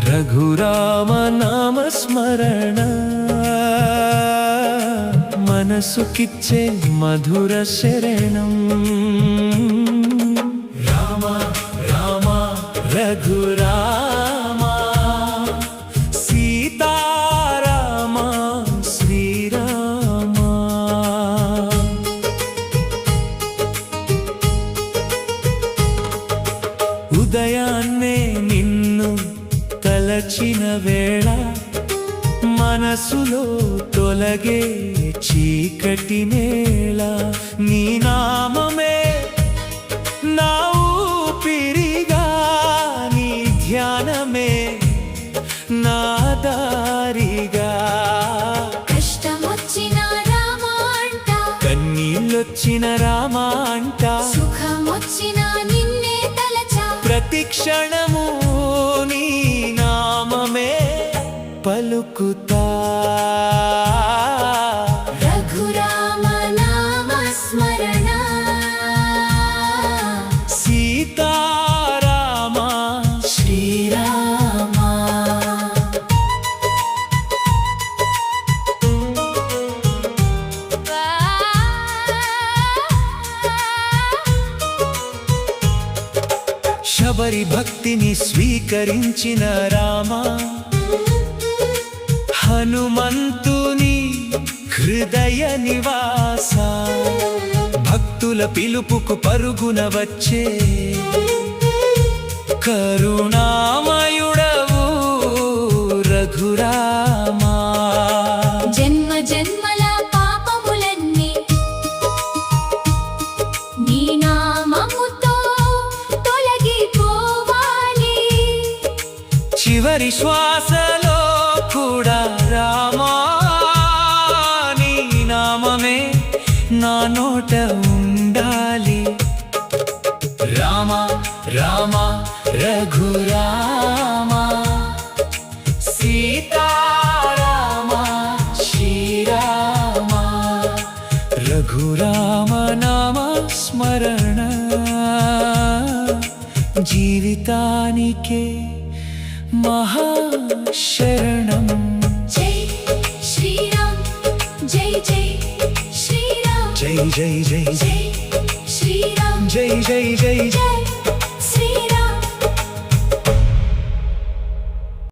రఘురామ నామస్మరణ మనసుకిచ్చే మధుర శరణం. రామ రామ రఘురామ సీతారామ శ్రీరామ. ఉదయాన్నే నిన్ను తలచిన వేళ మనసులో తొలగే చీకటి నేల. నీ నామమే నా ఊపిరిగా, నీ ధ్యానమే నా దారిగా. కష్టమొచ్చిన రామ అంట, కన్నీళ్ళొచ్చిన రామ అంట, సుఖమొచ్చిన నిన్నే తలచా. ప్రతి క్షణము నీ నామమే పలుకుతా. రఘురామ నామ స్మరణ సీతారామ శ్రీరామ. శబరి భక్తిని స్వీకరించిన రామ, హనుమంతుని హృదయ నివాస. భక్తుల పిలుపుకు పరుగున వచ్చే కరుణామయుడవు రఘురామ. జన్మ జన్మల పాపములన్నీ నీ నామముతో తొలగిపోవాలి. చివరి శ్వాసలో కూడా రామా నీ నామమే నా నోట ఉండాలి. రామ రామ రఘురామ సీతారామ శ్రీరామ. రఘురామ నామ స్మరణ జీవితానికే మహాశరణం. జై శ్రీరామ్ జై జై శ్రీరామ్ జై జై జై జై శ్రీరామ్ జై జై జై జై